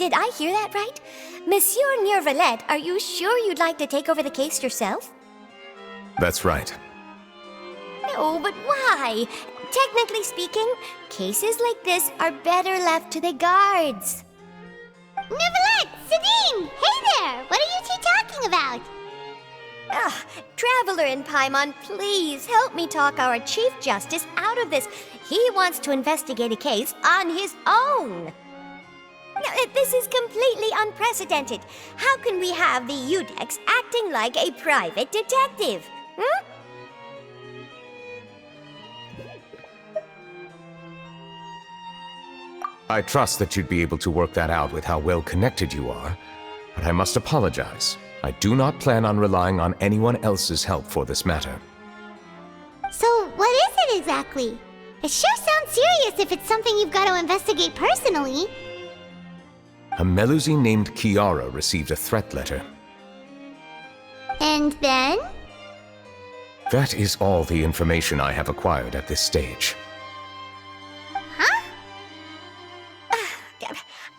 did I hear that right? Monsieur Neuvillette, are you sure you'd like to take over the case yourself? That's right. No, but why? Technically speaking, cases like this are better left to the guards. Neuvillette! Sidine! Hey there! What are you two talking about? Traveler in Paimon, please help me talk our Chief Justice out of this. He wants to investigate a case on his own. Now, this is completely unprecedented. How can we have the Udex acting like a private detective? Hmm? I trust that you'd be able to work that out with how well connected you are, but I must apologize. I do not plan on relying on anyone else's help for this matter. So, what is it exactly? It sure sounds serious if it's something you've got to investigate personally. A Melusine named Kiara received a threat letter. And then? That is all the information I have acquired at this stage. Huh?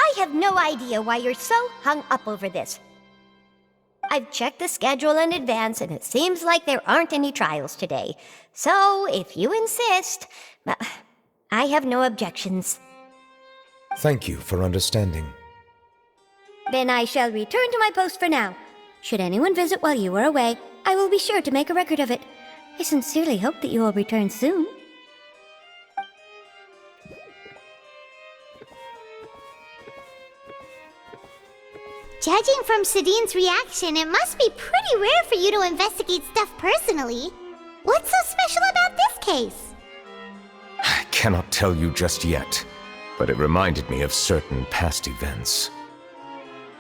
I have no idea why you're so hung up over this. I've checked the schedule in advance, and it seems like there aren't any trials today. So, if you insist, I have no objections. Thank you for understanding. Then I shall return to my post for now. Should anyone visit while you are away, I will be sure to make a record of it. I sincerely hope that you will return soon. Judging from Sidine's reaction, it must be pretty rare for you to investigate stuff personally. What's so special about this case? I cannot tell you just yet, but it reminded me of certain past events.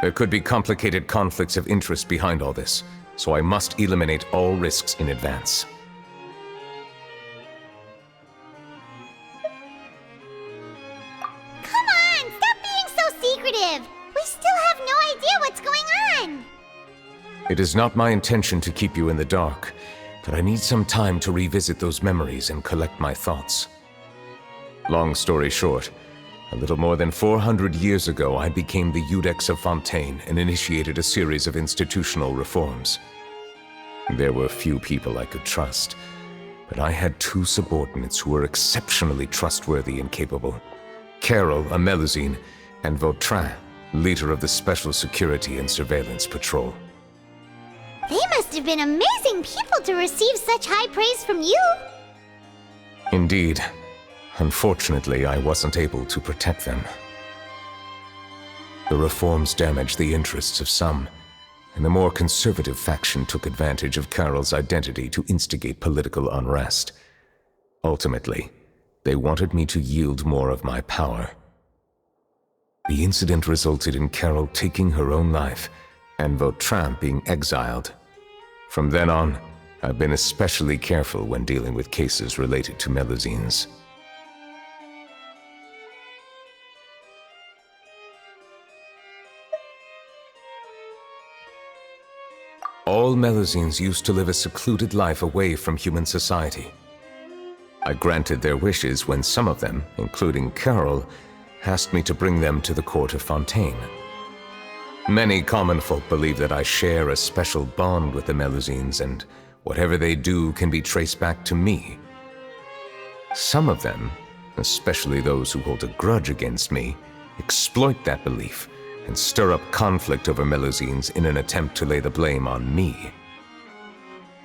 There could be complicated conflicts of interest behind all this, so I must eliminate all risks in advance. Come on, stop being so secretive! We still have no idea what's going on! It is not my intention to keep you in the dark, but I need some time to revisit those memories and collect my thoughts. Long story short, a little more than 400 years ago, I became the Udex of Fontaine and initiated a series of institutional reforms. There were few people I could trust, but I had two subordinates who were exceptionally trustworthy and capable. Carol, a Melusine, and Vautrin, leader of the Special Security and Surveillance Patrol. They must have been amazing people to receive such high praise from you! Indeed. Unfortunately, I wasn't able to protect them. The reforms damaged the interests of some, and the more conservative faction took advantage of Carol's identity to instigate political unrest. Ultimately, they wanted me to yield more of my power. The incident resulted in Carol taking her own life, and Vautrin being exiled. From then on, I've been especially careful when dealing with cases related to Melusines. All Melusines used to live a secluded life away from human society. I granted their wishes when some of them, including Carol, asked me to bring them to the court of Fontaine. Many common folk believe that I share a special bond with the Melusines, and whatever they do can be traced back to me. Some of them, especially those who hold a grudge against me, exploit that belief and stir up conflict over Melusines in an attempt to lay the blame on me.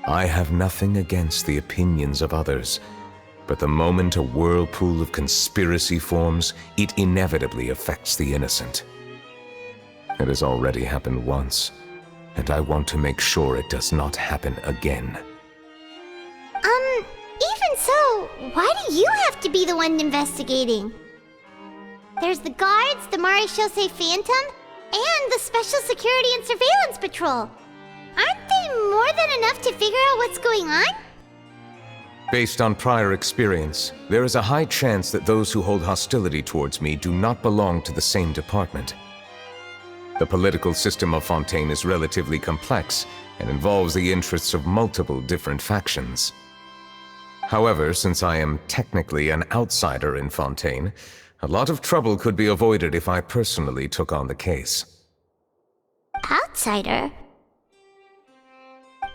I have nothing against the opinions of others, but the moment a whirlpool of conspiracy forms, it inevitably affects the innocent. It has already happened once, and I want to make sure it does not happen again. Even so, why do you have to be the one investigating? There's the guards, the Maréchaussée Phantom, and the Special Security and Surveillance Patrol. Aren't they more than enough to figure out what's going on? Based on prior experience, there is a high chance that those who hold hostility towards me do not belong to the same department. The political system of Fontaine is relatively complex and involves the interests of multiple different factions. However, since I am technically an outsider in Fontaine, A lot of trouble could be avoided if I personally took on the case. Outsider?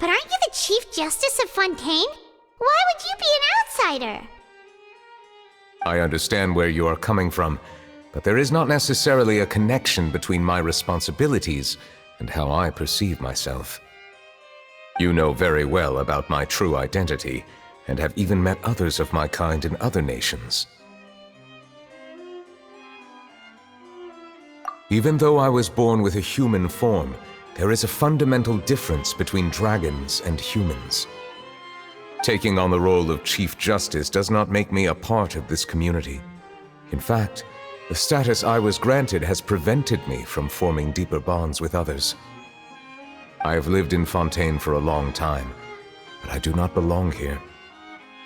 But aren't you the Chief Justice of Fontaine? Why would you be an outsider? I understand where you are coming from, but there is not necessarily a connection between my responsibilities and how I perceive myself. You know very well about my true identity, and have even met others of my kind in other nations. Even though I was born with a human form, there is a fundamental difference between dragons and humans. Taking on the role of Chief Justice does not make me a part of this community. In fact, the status I was granted has prevented me from forming deeper bonds with others. I have lived in Fontaine for a long time, but I do not belong here.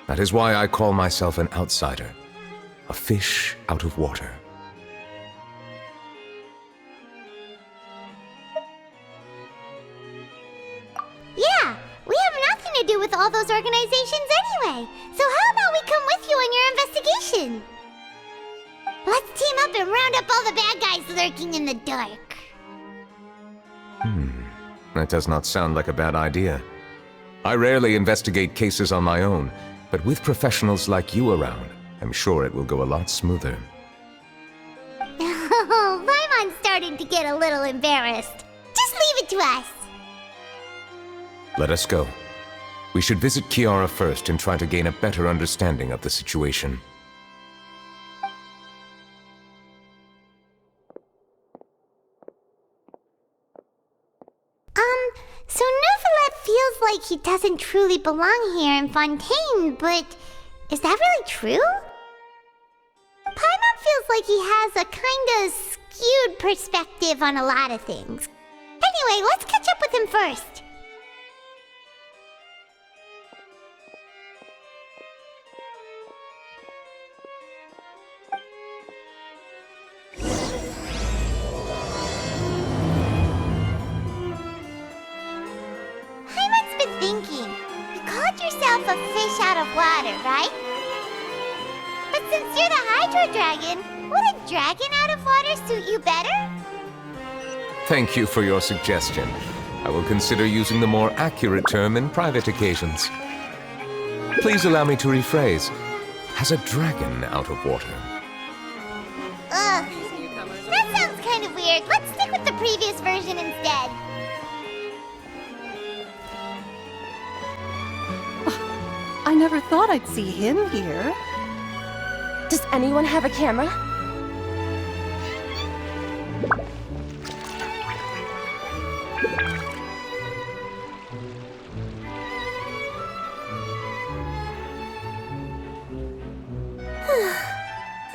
That is why I call myself an outsider, a fish out of water. Yeah, we have nothing to do with all those organizations anyway. So how about we come with you on your investigation? Let's team up and round up all the bad guys lurking in the dark. That does not sound like a bad idea. I rarely investigate cases on my own, but with professionals like you around, I'm sure it will go a lot smoother. Oh, Paimon's starting to get a little embarrassed. Just leave it to us. Let us go. We should visit Kiara first and try to gain a better understanding of the situation. So Neuvillette feels like he doesn't truly belong here in Fontaine, but is that really true? Paimon feels like he has a kinda skewed perspective on a lot of things. Anyway, let's catch up with him first. Paimon's been thinking. You called yourself a fish out of water, right? But since you're the Hydro Dragon, would a dragon out of water suit you better? Thank you for your suggestion. I will consider using the more accurate term in private occasions. Please allow me to rephrase. Has a dragon out of water? Ugh. That sounds kind of weird. Let's stick with the previous version instead. I never thought I'd see him here. Does anyone have a camera?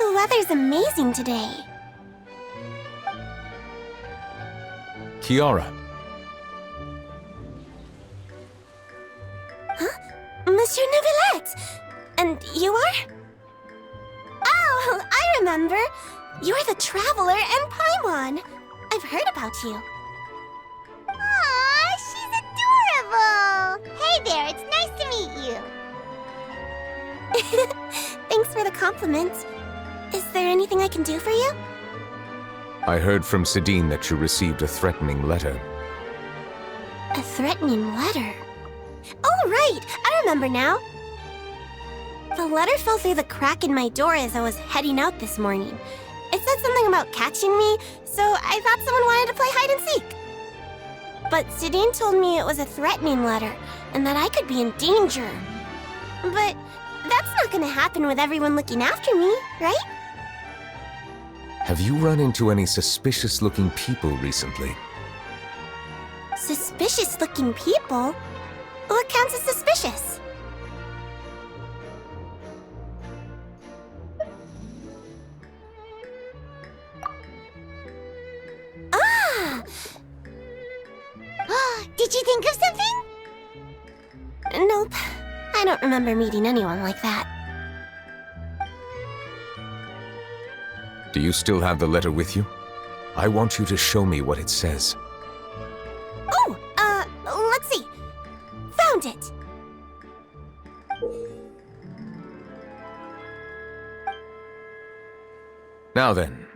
The weather's amazing today. Kiara. Monsieur Neuvillette! And you are? Oh, I remember. You're the Traveler and Paimon. I've heard about you. Aw, she's adorable! Hey there, it's nice to meet you. Thanks for the compliment. Is there anything I can do for you? I heard from Sidine that you received a threatening letter. A threatening letter? Oh, right! I remember now. The letter fell through the crack in my door as I was heading out this morning. It said something about catching me, so I thought someone wanted to play hide and seek. But Sidine told me it was a threatening letter, and that I could be in danger. But that's not gonna happen with everyone looking after me, right? Have you run into any suspicious-looking people recently? Suspicious-looking people? What counts as suspicious? Ah! Did you think of something? Nope. I don't remember meeting anyone like that. Do you still have the letter with you? I want you to show me what it says. Oh, let's see. Found it. Now then,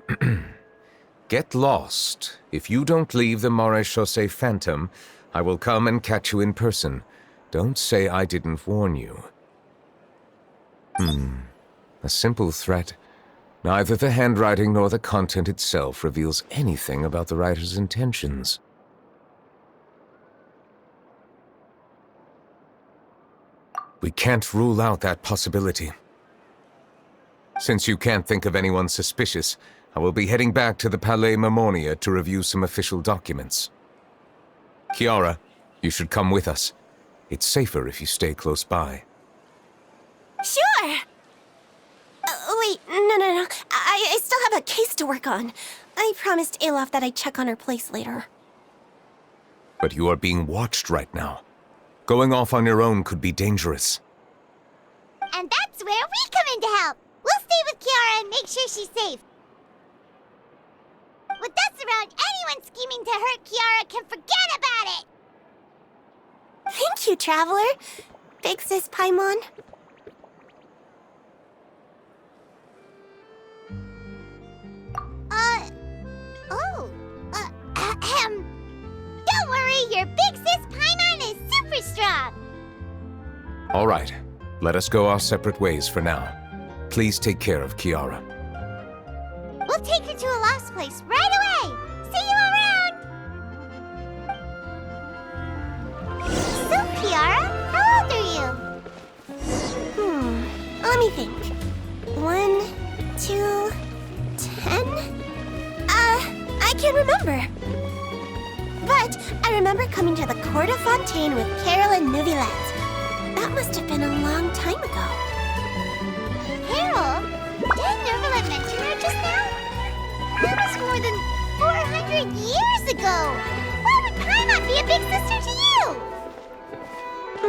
get lost. If you don't leave the Maréchaussée Phantom, I will come and catch you in person. Don't say I didn't warn you. A simple threat. Neither the handwriting nor the content itself reveals anything about the writer's intentions. We can't rule out that possibility. Since you can't think of anyone suspicious, I will be heading back to the Palais Mermonia to review some official documents. Kiara, you should come with us. It's safer if you stay close by. Sure! Wait, no. I still have a case to work on. I promised Alof that I'd check on her place later. But you are being watched right now. Going off on your own could be dangerous. And that's where we come in to help. We'll stay with Kiara and make sure she's safe. With us around, anyone scheming to hurt Kiara can forget about it! Thank you, Traveler. Big Sis Paimon. Don't worry, your Big Sis Paimon is super strong! All right, let us go our separate ways for now. Please take care of Kiara. We'll take her to a lost place right away! See you around! So, Kiara, how old are you? Let me think. 1, 2, 10? I can't remember. But I remember coming to the Court of Fontaine with Carol and Neuvillette. That must have been a long time ago. Carol? Did Neuvillette mention her just now? That was more than 400 years ago! Why would Paimon be a big sister to you?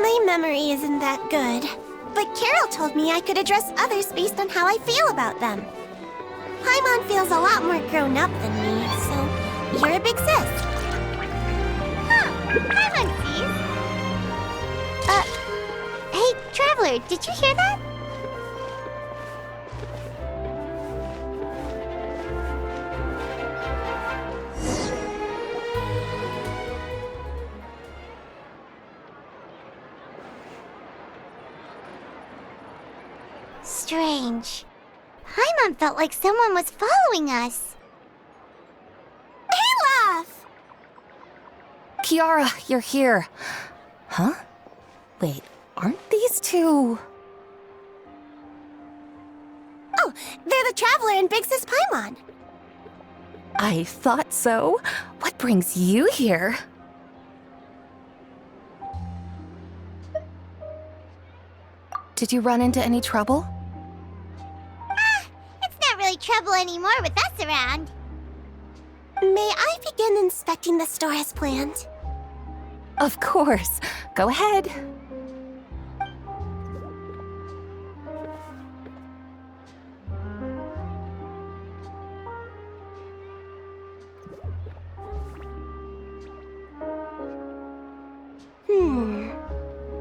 My memory isn't that good. But Carol told me I could address others based on how I feel about them. Paimon feels a lot more grown up than me, so you're a big sis. Paimon sees. Hey, Traveler, did you hear that? Strange. Paimon felt like someone was following us. Olaf! Kiara, you're here. Huh? Wait, aren't these two... Oh, they're the Traveler and Big Sis Paimon. I thought so. What brings you here? Did you run into any trouble? It's not really trouble anymore with us around. May I begin inspecting the store as planned? Of course. Go ahead.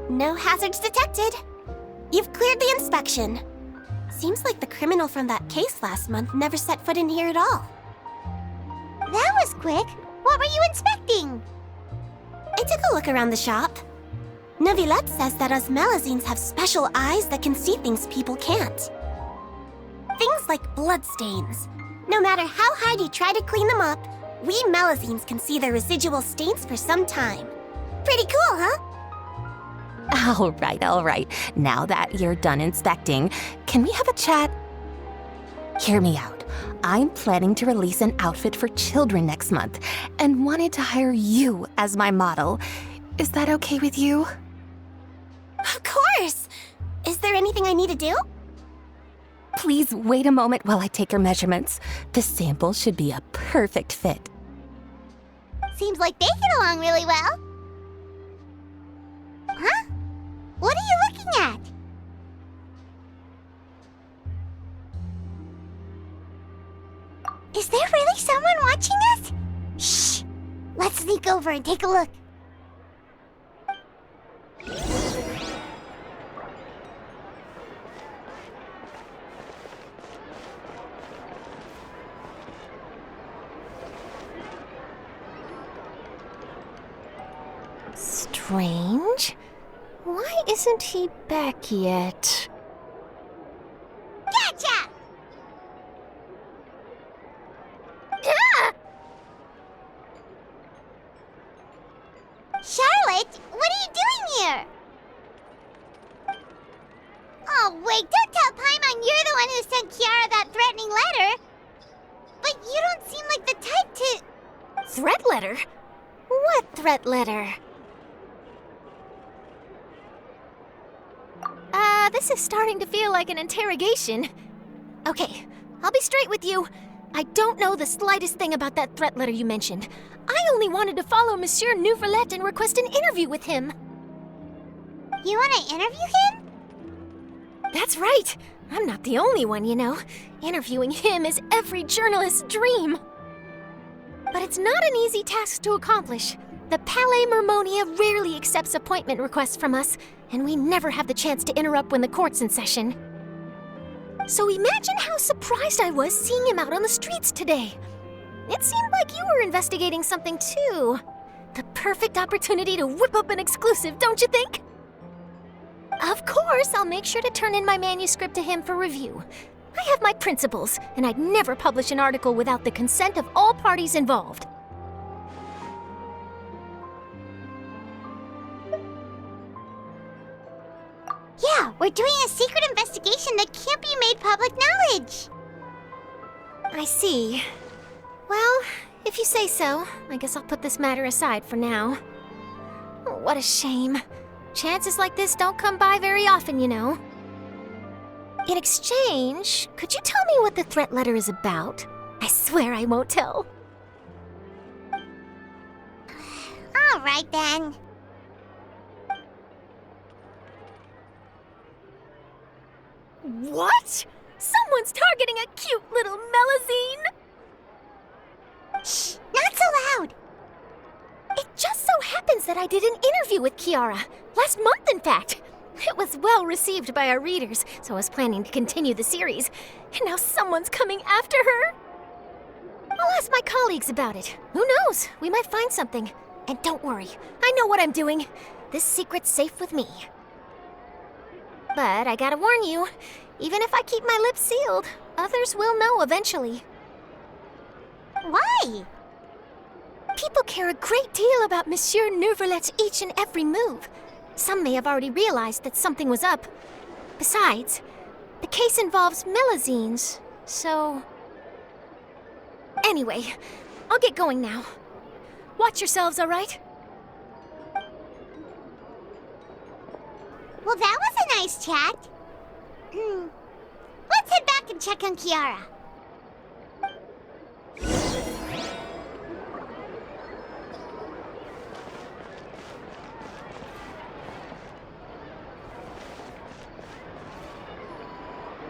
No hazards detected. You've cleared the inspection. Seems like the criminal from that case last month never set foot in here at all. That was quick. What were you inspecting? I took a look around the shop. Neuvillette says that us Melazines have special eyes that can see things people can't. Things like bloodstains. No matter how hard you try to clean them up, we Melazines can see the residual stains for some time. Pretty cool, huh? All right. Now that you're done inspecting, can we have a chat? Hear me out. I'm planning to release an outfit for children next month and wanted to hire you as my model. Is that okay with you? Of course! Is there anything I need to do? Please wait a moment while I take your measurements. The sample should be a perfect fit. Seems like they get along really well. Huh? What are you looking at? Is there really someone watching us? Shh! Let's sneak over and take a look. Strange. Why isn't he back yet? Gotcha! Charlotte, what are you doing here? Oh, wait, don't tell Paimon you're the one who sent Kiara that threatening letter. But you don't seem like the type to... Threat letter? What threat letter? This is starting to feel like an interrogation. Okay, I'll be straight with you. I don't know the slightest thing about that threat letter you mentioned. I only wanted to follow Monsieur Neuvillette and request an interview with him. You want to interview him? That's right. I'm not the only one, you know. Interviewing him is every journalist's dream. But it's not an easy task to accomplish. The Palais Mermonia rarely accepts appointment requests from us, and we never have the chance to interrupt when the court's in session. So imagine how surprised I was seeing him out on the streets today. It seemed like you were investigating something too. The perfect opportunity to whip up an exclusive, don't you think? Of course, I'll make sure to turn in my manuscript to him for review. I have my principles, and I'd never publish an article without the consent of all parties involved. Yeah, we're doing a secret investigation that can't be made public knowledge. I see. Well, if you say so, I guess I'll put this matter aside for now. Oh, what a shame. Chances like this don't come by very often, you know. In exchange, could you tell me what the threat letter is about? I swear I won't tell. All right, then. What? Someone's targeting a cute little Melazine? Shh, not so loud. It just so happens that I did an interview with Kiara. Last month, in fact. It was well received by our readers, so I was planning to continue the series. And now someone's coming after her. I'll ask my colleagues about it. Who knows? We might find something. And don't worry, I know what I'm doing. This secret's safe with me. But I gotta warn you, even if I keep my lips sealed, others will know eventually. Why? People care a great deal about Monsieur Neuvillette's each and every move. Some may have already realized that something was up. Besides, the case involves Melazines, so... Anyway, I'll get going now. Watch yourselves, all right? Well, that was a nice chat. Let's head back and check on Kiara.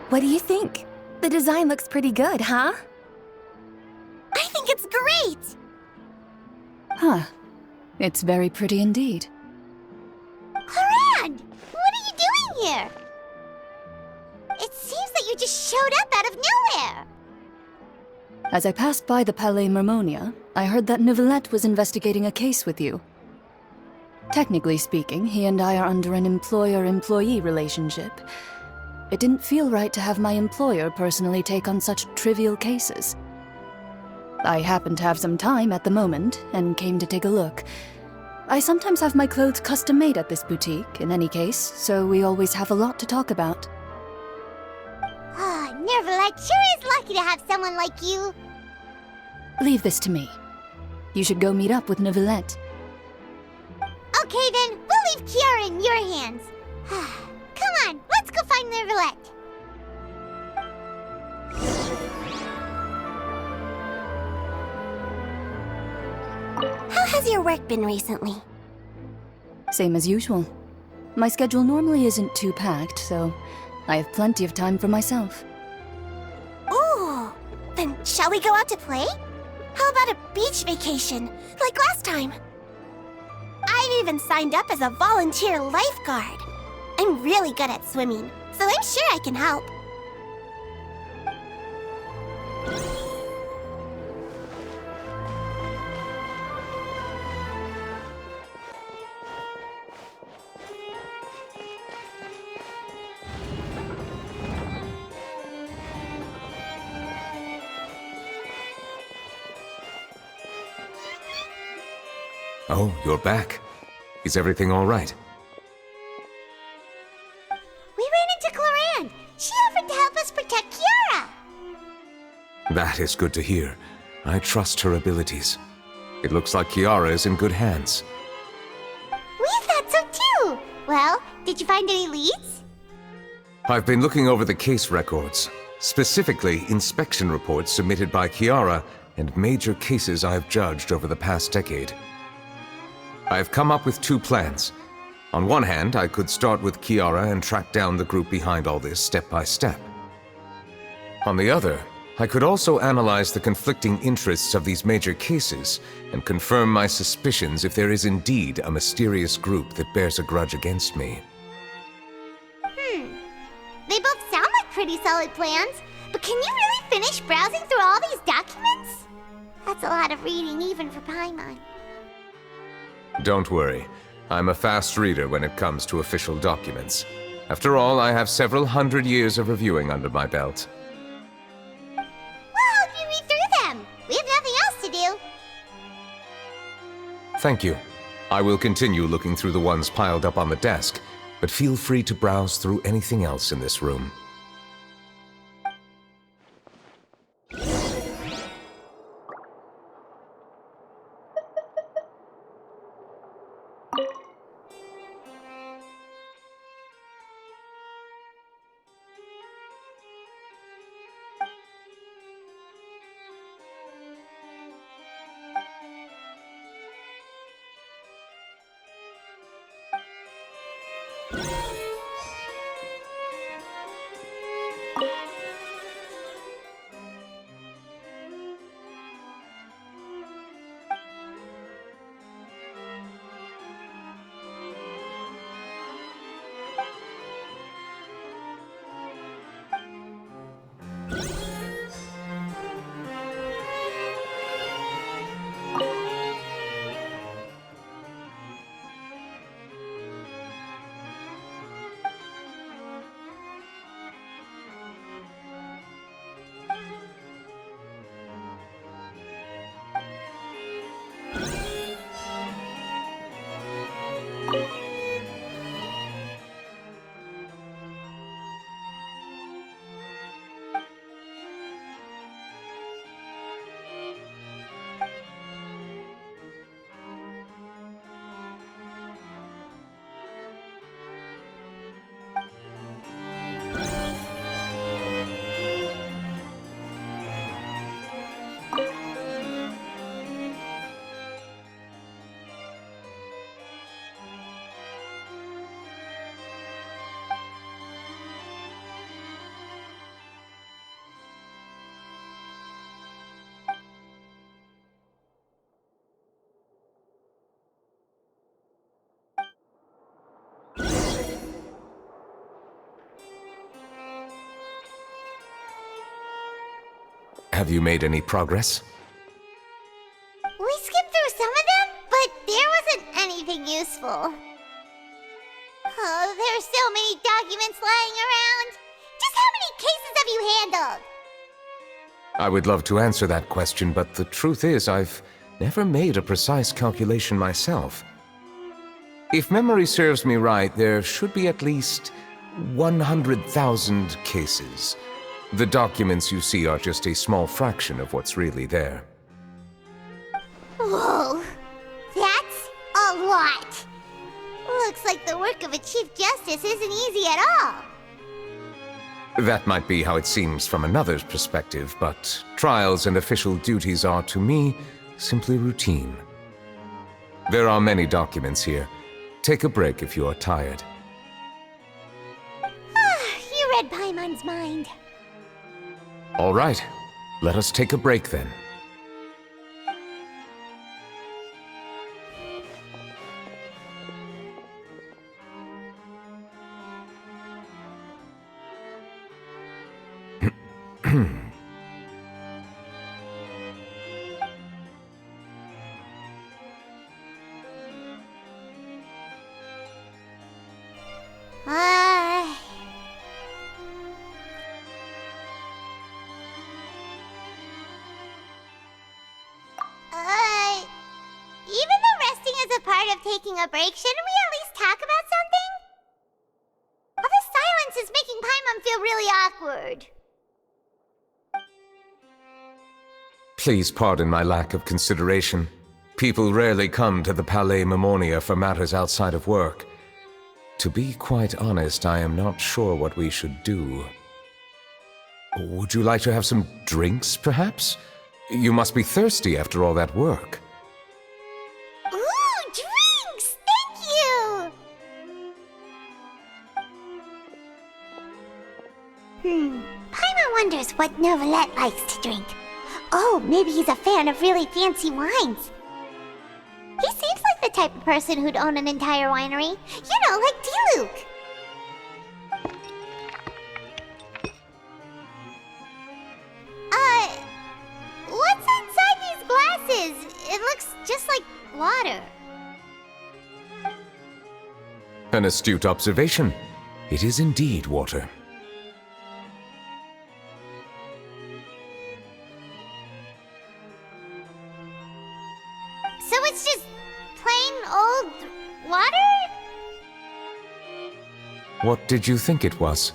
What do you think? The design looks pretty good, huh? I think it's great! Huh. It's very pretty indeed. Harad! What are you doing here? It seems that you just showed up out of nowhere. As I passed by the Palais Mermonia, I heard that Neuvillette was investigating a case with you. Technically speaking, he and I are under an employer-employee relationship. It didn't feel right to have my employer personally take on such trivial cases. I happened to have some time at the moment and came to take a look. I sometimes have my clothes custom-made at this boutique, in any case, so we always have a lot to talk about. Ah, Neuvillette sure is lucky to have someone like you. Leave this to me. You should go meet up with Neuvillette. Okay then, we'll leave Kiara in your hands. Come on, let's go find Neuvillette. How has your work been recently? Same as usual. My schedule normally isn't too packed, so I have plenty of time for myself. Ooh, then shall we go out to play? How about a beach vacation, like last time? I've even signed up as a volunteer lifeguard. I'm really good at swimming, so I'm sure I can help. Oh, you're back. Is everything all right? We ran into Cloran. She offered to help us protect Kiara. That is good to hear. I trust her abilities. It looks like Kiara is in good hands. We thought so too. Well, did you find any leads? I've been looking over the case records, specifically inspection reports submitted by Kiara and major cases I've judged over the past decade. I've come up with 2 plans. On one hand, I could start with Kiara and track down the group behind all this step by step. On the other, I could also analyze the conflicting interests of these major cases and confirm my suspicions if there is indeed a mysterious group that bears a grudge against me. They both sound like pretty solid plans, but can you really finish browsing through all these documents? That's a lot of reading even for Paimon. Don't worry. I'm a fast reader when it comes to official documents. After all, I have several hundred years of reviewing under my belt. Well, help you read through them. We have nothing else to do. Thank you. I will continue looking through the ones piled up on the desk, but feel free to browse through anything else in this room. Have you made any progress? We skimmed through some of them, but there wasn't anything useful. Oh, there are so many documents lying around. Just how many cases have you handled? I would love to answer that question, but the truth is I've never made a precise calculation myself. If memory serves me right, there should be at least 100,000 cases. The documents you see are just a small fraction of what's really there. Whoa, that's a lot. Looks like the work of a Chief Justice isn't easy at all. That might be how it seems from another's perspective, but trials and official duties are, to me, simply routine. There are many documents here. Take a break if you are tired. You read Paimon's mind. All right, let us take a break then. Even though resting is taking a break, shouldn't we at least talk about something? All this silence is making Paimon feel really awkward. Please pardon my lack of consideration. People rarely come to the Palais Mermonia for matters outside of work. To be quite honest, I am not sure what we should do. Would you like to have some drinks, perhaps? You must be thirsty after all that work. Ooh, drinks! Thank you! Paimon wonders what Neuvillette likes to drink. Oh, maybe he's a fan of really fancy wines. He seems like the type of person who'd own an entire winery. You know, like D-Luke. What's inside these glasses? It looks just like water. An astute observation. It is indeed water. So it's just plain old water? What did you think it was?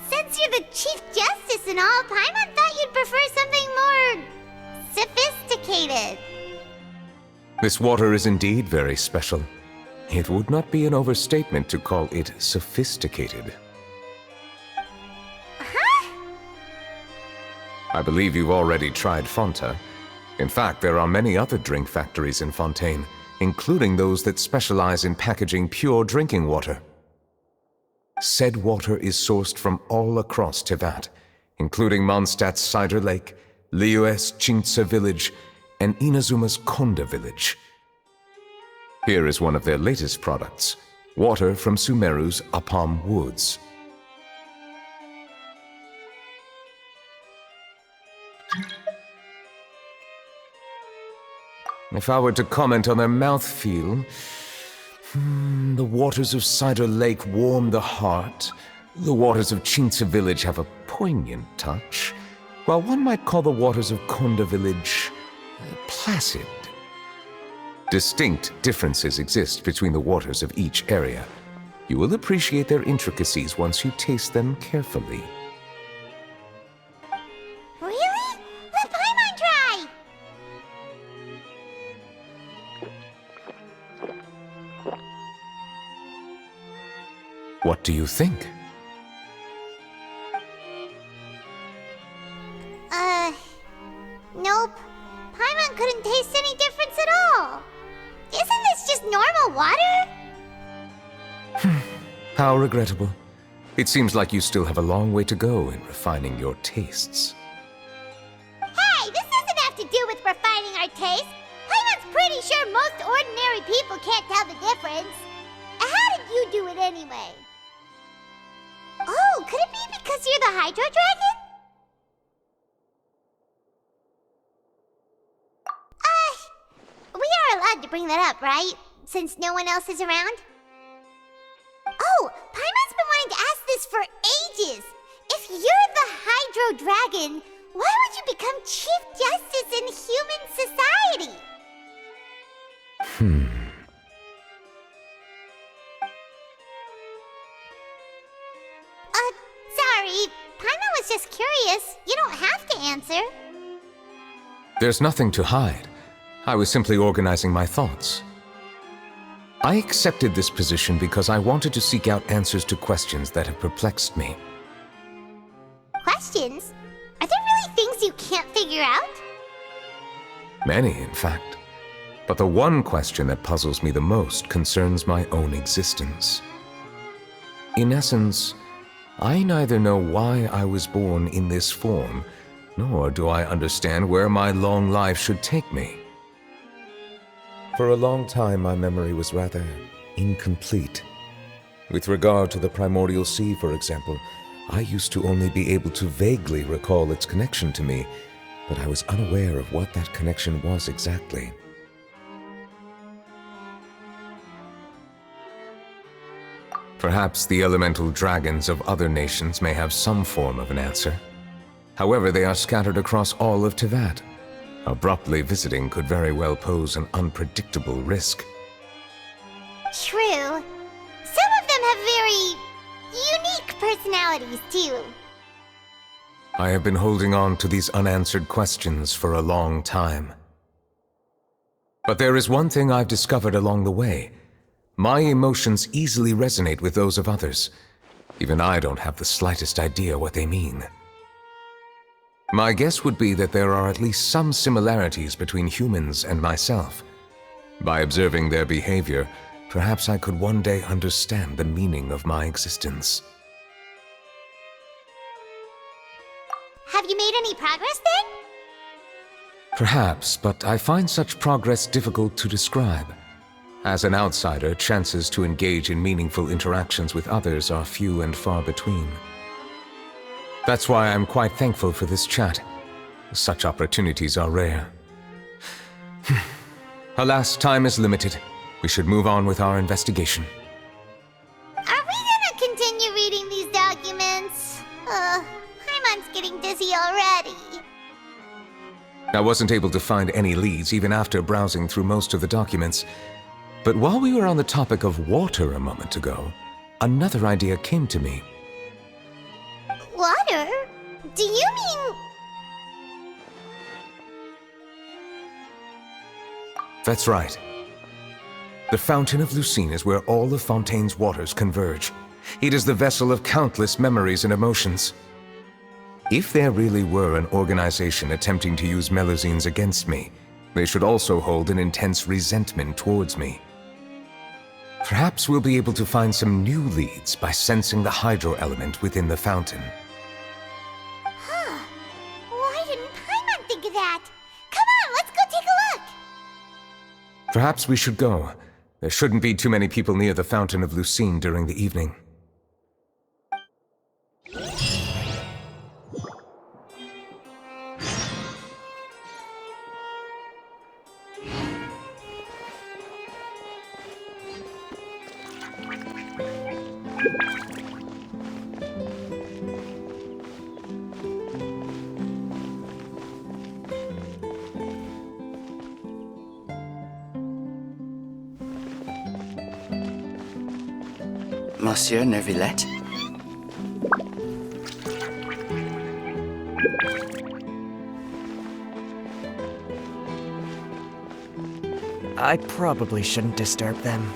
Since you're the Chief Justice and all, Paimon thought you'd prefer something more sophisticated. This water is indeed very special. It would not be an overstatement to call it sophisticated. Huh? I believe you've already tried Fonta. In fact, there are many other drink factories in Fontaine, including those that specialize in packaging pure drinking water. Said water is sourced from all across Tevat, including Mondstadt's Cider Lake, Liyue's Chintsa village, and Inazuma's Konda village. Here is one of their latest products, water from Sumeru's Apam Woods. If I were to comment on their mouthfeel, the waters of Cider Lake warm the heart, the waters of Chintsa village have a poignant touch, while one might call the waters of Konda village placid. Distinct differences exist between the waters of each area. You will appreciate their intricacies once you taste them carefully. Really? Let Paimon try! What do you think? Nope. Paimon couldn't taste any difference at all. Isn't this just normal water? How regrettable. It seems like you still have a long way to go in refining your tastes. Hey, this doesn't have to do with refining our taste. Paimon's pretty sure most ordinary people can't tell the difference. How did you do it anyway? Oh, could it be because you're the Hydro Dragon? We are allowed to bring that up, right? Since no one else is around? Oh, Paimon's been wanting to ask this for ages. If you're the Hydro Dragon, why would you become Chief Justice in human society? Sorry. Paimon was just curious. You don't have to answer. There's nothing to hide. I was simply organizing my thoughts. I accepted this position because I wanted to seek out answers to questions that have perplexed me. Questions? Are there really things you can't figure out? Many, in fact. But the one question that puzzles me the most concerns my own existence. In essence, I neither know why I was born in this form, nor do I understand where my long life should take me. For a long time, my memory was rather incomplete. With regard to the primordial sea, for example, I used to only be able to vaguely recall its connection to me, but I was unaware of what that connection was exactly. Perhaps the elemental dragons of other nations may have some form of an answer. However, they are scattered across all of Tevat. Abruptly visiting could very well pose an unpredictable risk. True. Some of them have very unique personalities, too. I have been holding on to these unanswered questions for a long time. But there is one thing I've discovered along the way. My emotions easily resonate with those of others. Even I don't have the slightest idea what they mean. My guess would be that there are at least some similarities between humans and myself. By observing their behavior, perhaps I could one day understand the meaning of my existence. Have you made any progress then? Perhaps, but I find such progress difficult to describe. As an outsider, chances to engage in meaningful interactions with others are few and far between. That's why I'm quite thankful for this chat. Such opportunities are rare. Alas, time is limited. We should move on with our investigation. Are we gonna continue reading these documents? Paimon's getting dizzy already. I wasn't able to find any leads even after browsing through most of the documents. But while we were on the topic of water a moment ago, another idea came to me. Water? Do you mean... That's right. The Fountain of Lucine is where all of Fontaine's waters converge. It is the vessel of countless memories and emotions. If there really were an organization attempting to use Melusines against me, they should also hold an intense resentment towards me. Perhaps we'll be able to find some new leads by sensing the hydro element within the fountain. Huh. Why didn't Paimon think of that? Come on, let's go take a look! Perhaps we should go. There shouldn't be too many people near the Fountain of Lucine during the evening. Monsieur Neuvillette? I probably shouldn't disturb them.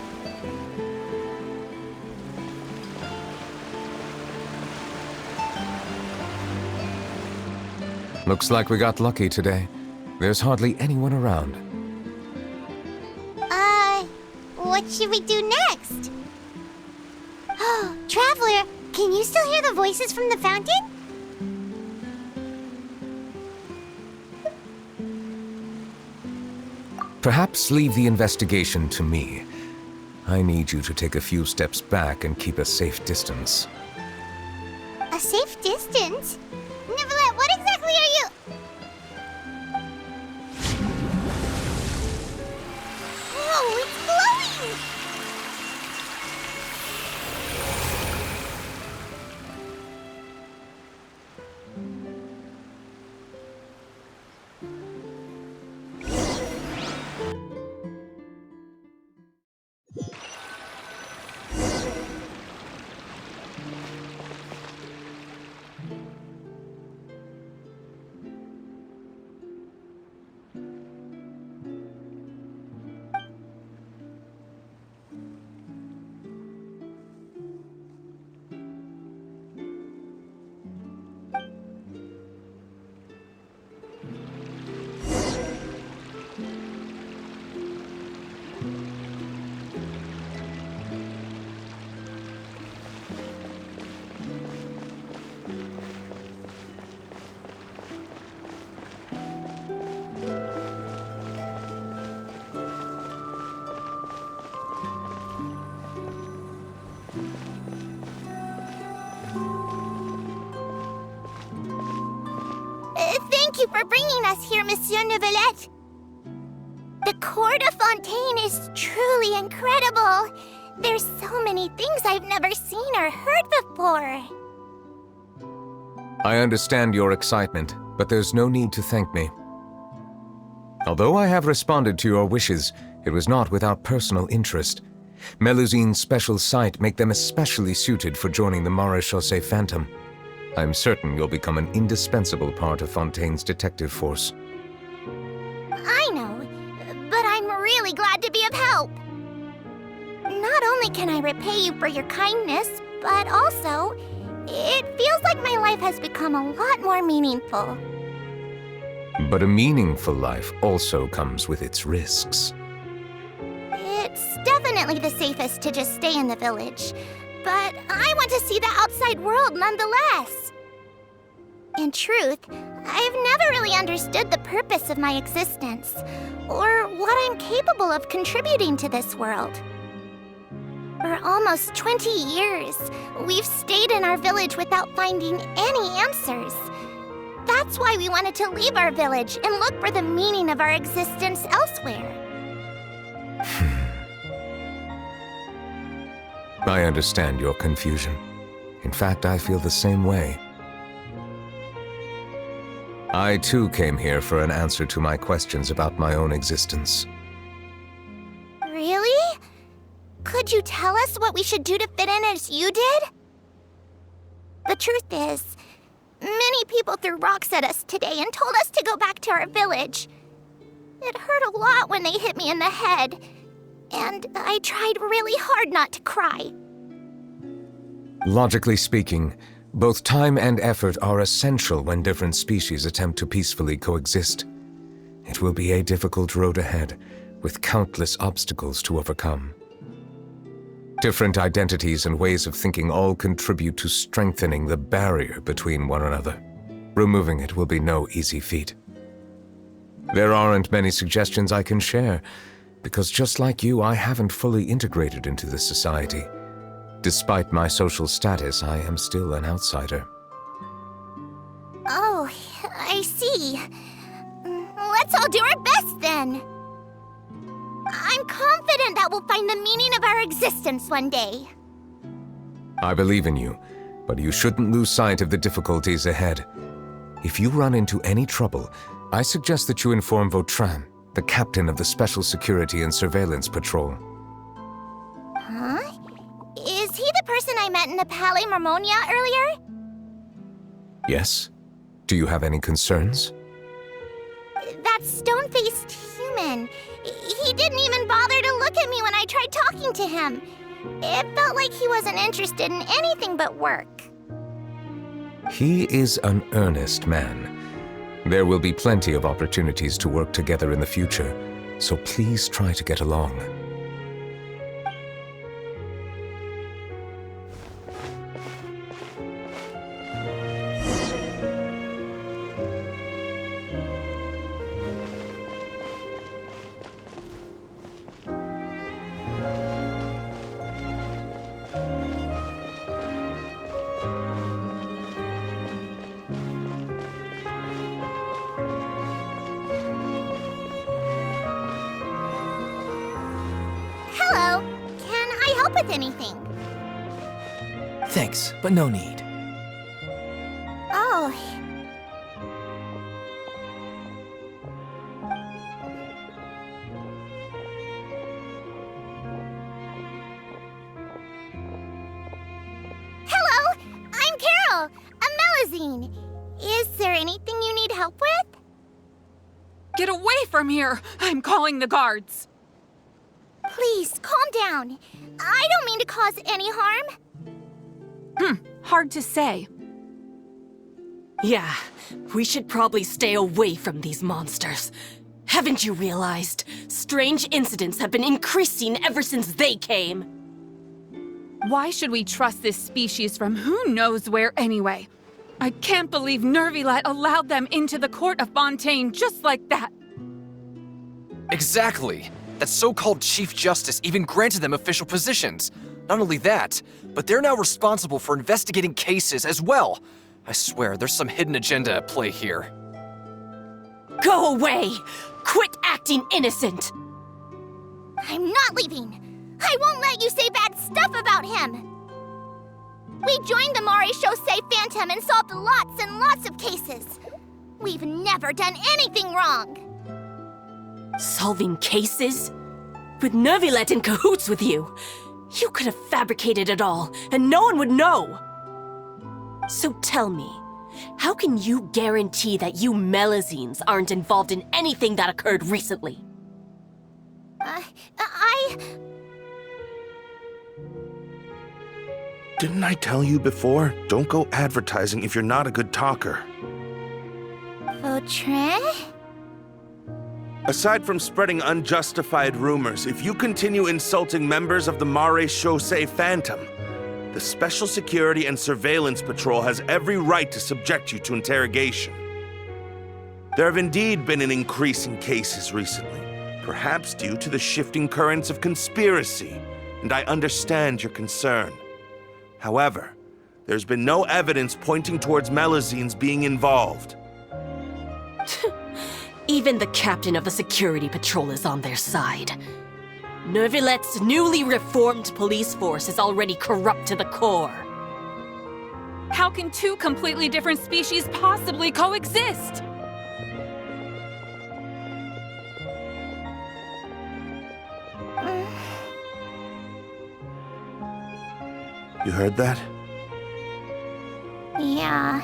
Looks like we got lucky today. There's hardly anyone around. What should we do next? Oh, Traveler, can you still hear the voices from the fountain? Perhaps leave the investigation to me. I need you to take a few steps back and keep a safe distance. A safe distance? Neuvillette, what exactly are you... Whoa, it's glowing! Thank you for bringing us here, Monsieur Neuvillette. The Court of Fontaine is truly incredible. There's so many things I've never seen or heard before. I understand your excitement, but there's no need to thank me. Although I have responded to your wishes, it was not without personal interest. Melusine's special sight make them especially suited for joining the Maréchaussée Phantom. I'm certain you'll become an indispensable part of Fontaine's detective force. I know, but I'm really glad to be of help. Not only can I repay you for your kindness, but also, it feels like my life has become a lot more meaningful. But a meaningful life also comes with its risks. It's definitely the safest to just stay in the village, but I want to see the outside world nonetheless. In truth, I've never really understood the purpose of my existence, or what I'm capable of contributing to this world. For almost 20 years, we've stayed in our village without finding any answers. That's why we wanted to leave our village and look for the meaning of our existence elsewhere. I understand your confusion. In fact, I feel the same way. I too came here for an answer to my questions about my own existence. Really? Could you tell us what we should do to fit in as you did? The truth is, many people threw rocks at us today and told us to go back to our village. It hurt a lot when they hit me in the head, and I tried really hard not to cry. Logically speaking, both time and effort are essential when different species attempt to peacefully coexist. It will be a difficult road ahead, with countless obstacles to overcome. Different identities and ways of thinking all contribute to strengthening the barrier between one another. Removing it will be no easy feat. There aren't many suggestions I can share, because just like you, I haven't fully integrated into this society. Despite my social status, I am still an outsider. Oh, I see. Let's all do our best then. I'm confident that we'll find the meaning of our existence one day. I believe in you, but you shouldn't lose sight of the difficulties ahead. If you run into any trouble, I suggest that you inform Vautrin, the captain of the Special Security and Surveillance Patrol. Huh? Is he the person I met in the Palais Marmonia earlier? Yes? Do you have any concerns? That stone-faced human. He didn't even bother to look at me when I tried talking to him. It felt like he wasn't interested in anything but work. He is an earnest man. There will be plenty of opportunities to work together in the future, so please try to get along. Hello. Can I help with anything? Thanks, but no need. Oh. Hello, I'm Carol, a Melusine. Is there anything you need help with? Get away from here! I'm calling the guards! Please, calm down. I don't mean to cause any harm. Hard to say. Yeah, we should probably stay away from these monsters. Haven't you realized? Strange incidents have been increasing ever since they came. Why should we trust this species from who knows where anyway? I can't believe Neuvillette allowed them into the court of Fontaine just like that. Exactly. That so-called Chief Justice even granted them official positions. Not only that, but they're now responsible for investigating cases as well. I swear, there's some hidden agenda at play here. Go away! Quit acting innocent! I'm not leaving. I won't let you say bad stuff about him. We joined the Maréchaussée Phantom and solved lots and lots of cases. We've never done anything wrong. Solving cases? With Neuvillette in cahoots with you? You could have fabricated it all, and no one would know! So tell me, how can you guarantee that you Melazines aren't involved in anything that occurred recently? Didn't I tell you before? Don't go advertising if you're not a good talker. Vautrin? Aside from spreading unjustified rumors, if you continue insulting members of the Maréchaussée Phantom, the Special Security and Surveillance Patrol has every right to subject you to interrogation. There have indeed been an increase in cases recently, perhaps due to the shifting currents of conspiracy, and I understand your concern. However, there's been no evidence pointing towards Melazines being involved. Even the captain of the security patrol is on their side. Neuvillette's newly reformed police force is already corrupt to the core. How can two completely different species possibly coexist? You heard that? Yeah.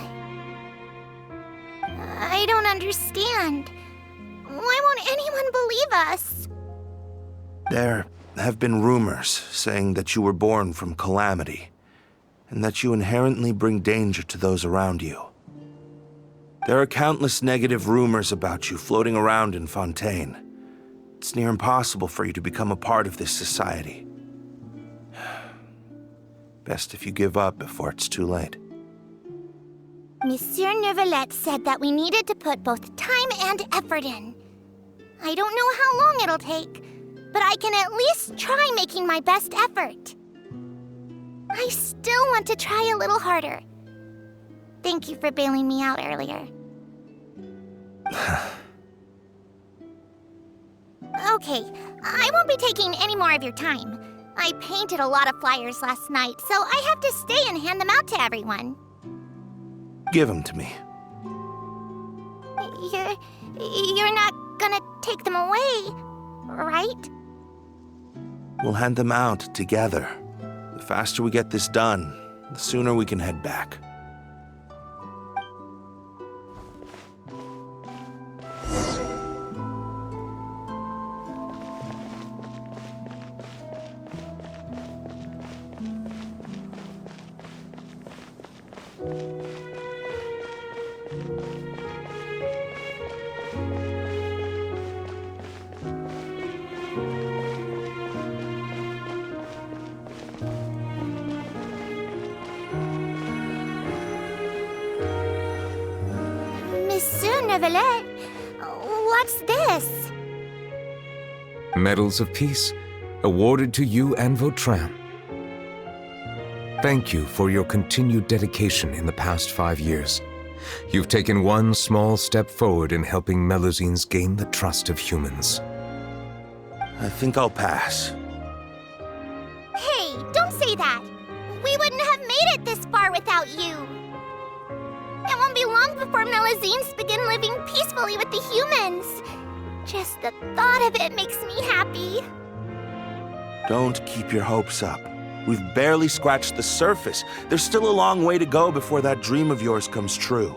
I don't understand. Why won't anyone believe us? There have been rumors saying that you were born from calamity, and that you inherently bring danger to those around you. There are countless negative rumors about you floating around in Fontaine. It's near impossible for you to become a part of this society. Best if you give up before it's too late. Monsieur Neuvillette said that we needed to put both time and effort in. I don't know how long it'll take, but I can at least try making my best effort. I still want to try a little harder. Thank you for bailing me out earlier. Okay, I won't be taking any more of your time. I painted a lot of flyers last night, so I have to stay and hand them out to everyone. Give them to me. You're not gonna take them away, right? We'll hand them out together. The faster we get this done, the sooner we can head back. Monsieur Neuvillette, what's this? Medals of Peace, awarded to you and Vautrin. Thank you for your continued dedication in the past 5 years. You've taken one small step forward in helping Melazines gain the trust of humans. I think I'll pass. Hey, don't say that. We wouldn't have made it this far without you. It won't be long before Melazines begin living peacefully with the humans. Just the thought of it makes me happy. Don't keep your hopes up. We've barely scratched the surface. There's still a long way to go before that dream of yours comes true.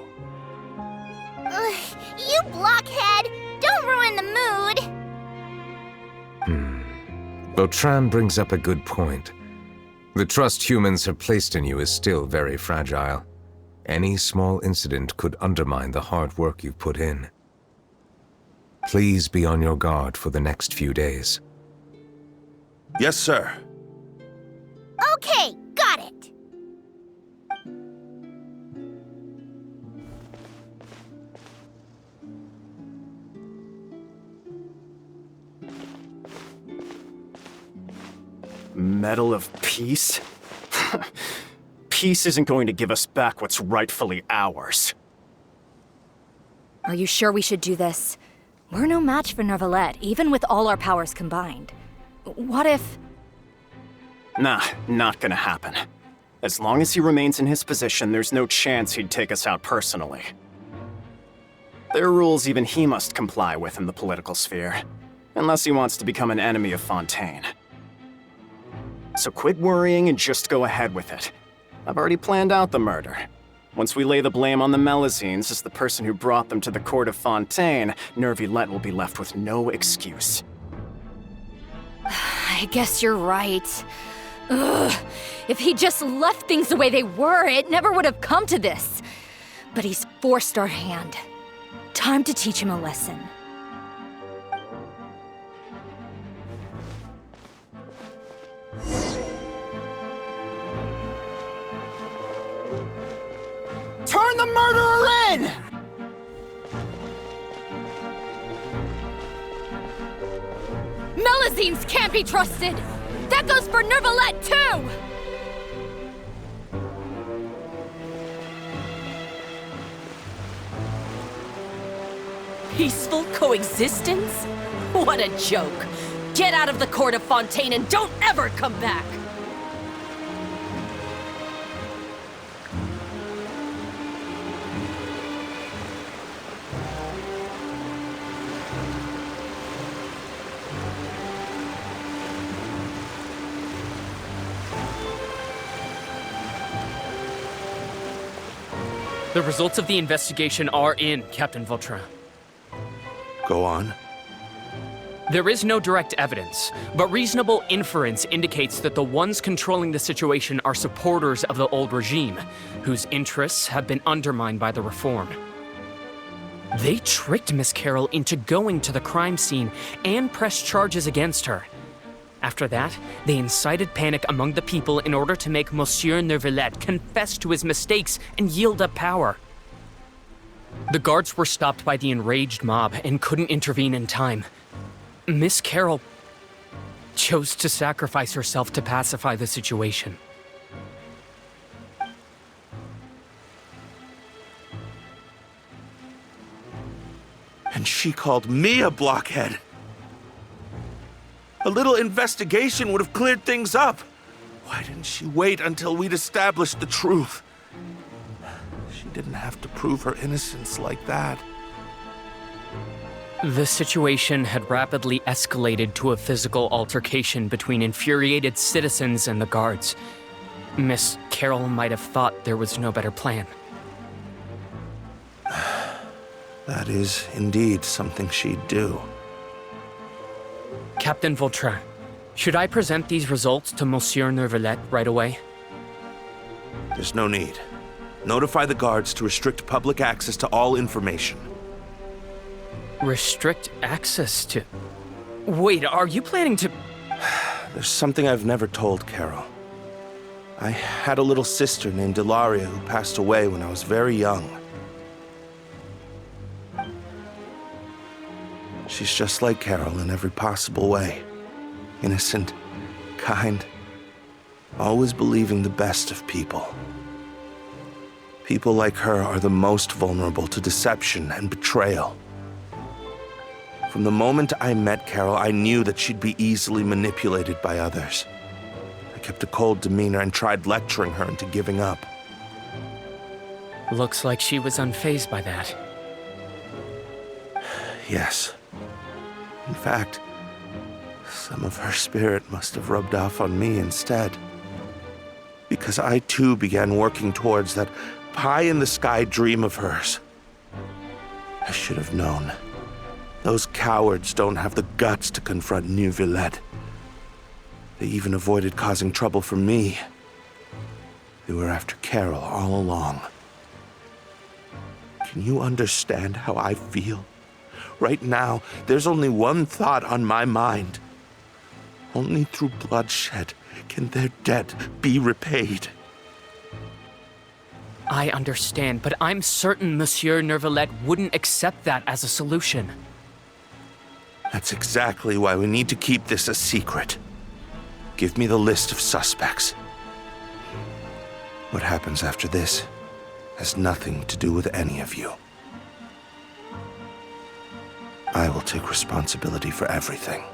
You blockhead! Don't ruin the mood! Vautrin brings up a good point. The trust humans have placed in you is still very fragile. Any small incident could undermine the hard work you've put in. Please be on your guard for the next few days. Yes, sir. Okay, got it. Medal of Peace? Peace isn't going to give us back what's rightfully ours. Are you sure we should do this? We're no match for Neuvillette, even with all our powers combined. What if... Nah, not gonna happen. As long as he remains in his position, there's no chance he'd take us out personally. There are rules even he must comply with in the political sphere. unless he wants to become an enemy of Fontaine. So quit worrying and just go ahead with it. I've already planned out the murder. Once we lay the blame on the Melusines as the person who brought them to the court of Fontaine, Neuvillette will be left with no excuse. I guess you're right. Ugh. If he just left things the way they were, it never would have come to this. But he's forced our hand. Time to teach him a lesson. Turn the murderer in! Melusines can't be trusted! That goes for Neuvillette, too! Peaceful coexistence? What a joke! Get out of the court of Fontaine and don't ever come back! The results of the investigation are in, Captain Vautrin. Go on. There is no direct evidence, but reasonable inference indicates that the ones controlling the situation are supporters of the old regime, whose interests have been undermined by the reform. They tricked Miss Carroll into going to the crime scene and pressed charges against her. After that, they incited panic among the people in order to make Monsieur Neuvillette confess to his mistakes and yield up power. The guards were stopped by the enraged mob and couldn't intervene in time. Miss Carroll chose to sacrifice herself to pacify the situation. And she called me a blockhead. A little investigation would have cleared things up. Why didn't she wait until we'd established the truth? She didn't have to prove her innocence like that. The situation had rapidly escalated to a physical altercation between infuriated citizens and the guards. Miss Carroll might have thought there was no better plan. That is indeed something she'd do. Captain Vautrin, should I present these results to Monsieur Neuvillette right away? There's no need. Notify the guards to restrict public access to all information. Restrict access to... Wait, are you planning to... There's something I've never told Carol. I had a little sister named Ilaria who passed away when I was very young. She's just like Carol in every possible way. Innocent, kind, always believing the best of people. People like her are the most vulnerable to deception and betrayal. From the moment I met Carol, I knew that she'd be easily manipulated by others. I kept a cold demeanor and tried lecturing her into giving up. Looks like she was unfazed by that. Yes. In fact, some of her spirit must have rubbed off on me instead. Because I too began working towards that pie-in-the-sky dream of hers. I should have known. Those cowards don't have the guts to confront Neuvillette. They even avoided causing trouble for me. They were after Carol all along. Can you understand how I feel? Right now, there's only one thought on my mind. Only through bloodshed can their debt be repaid. I understand, but I'm certain Monsieur Neuvillette wouldn't accept that as a solution. That's exactly why we need to keep this a secret. Give me the list of suspects. What happens after this has nothing to do with any of you. I will take responsibility for everything.